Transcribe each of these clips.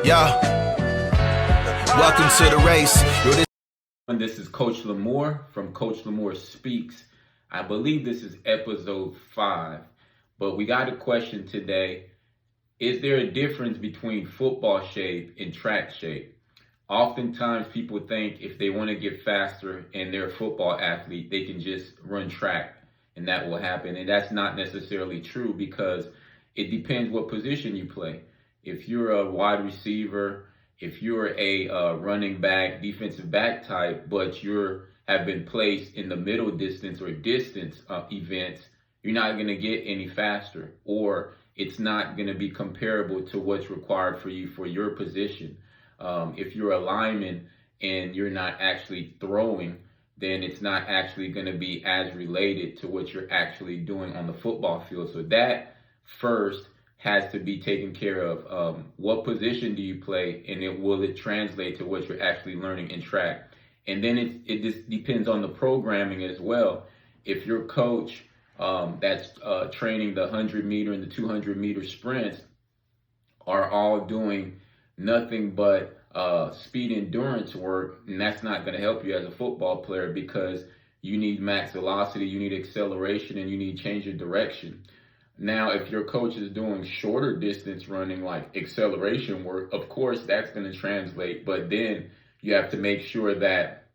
Yeah, welcome to the race. This is Coach Lamore from Coach Lamore Speaks. I believe this is episode 5, but we got a question today. Is there a difference between football shape and track shape? Oftentimes people think if they want to get faster and they're a football athlete, they can just run track and that will happen. And that's not necessarily true because it depends what position you play. If you're a wide receiver, if you're a running back, defensive back type, but have been placed in the middle distance or distance events, you're not going to get any faster, or it's not going to be comparable to what's required for you for your position. If you're a lineman and you're not actually throwing, then it's not actually going to be as related to what you're actually doing on the football field. So that first has to be taken care of. What position do you play, and will it translate to what you're actually learning in track? And then it just depends on the programming as well. If your coach that's training the 100-meter and the 200-meter sprints are all doing nothing but speed endurance work, and that's not going to help you as a football player because you need max velocity, you need acceleration, and you need change of direction. Now, if your coach is doing shorter distance running, like acceleration work, of course, that's going to translate. But then you have to make sure that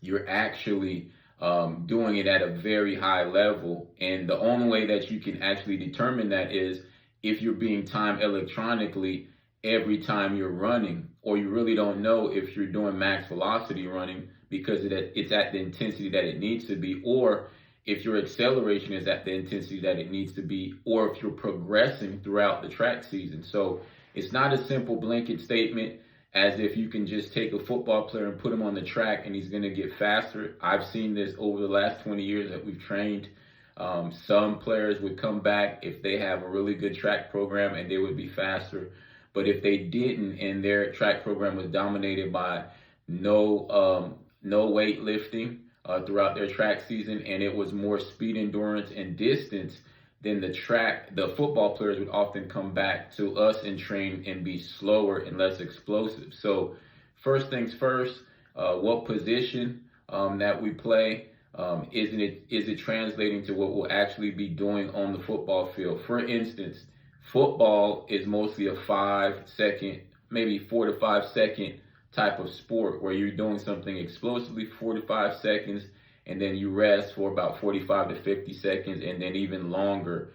you're actually doing it at a very high level. And the only way that you can actually determine that is if you're being timed electronically every time you're running, or you really don't know if you're doing max velocity running because it's at the intensity that it needs to be, or if your acceleration is at the intensity that it needs to be, or if you're progressing throughout the track season. So it's not a simple blanket statement as if you can just take a football player and put him on the track and he's going to get faster. I've seen this over the last 20 years that we've trained. Some players would come back if they have a really good track program and they would be faster. But if they didn't and their track program was dominated by no weightlifting, throughout their track season, and it was more speed endurance and distance, then the football players would often come back to us and train and be slower and less explosive. So first things first, what position that we play, is it translating to what we'll actually be doing on the football field? For instance, football is mostly a 5-second, maybe 4 to 5 second type of sport where you're doing something explosively 4 to 5 seconds, and then you rest for about 45 to 50 seconds, and then even longer.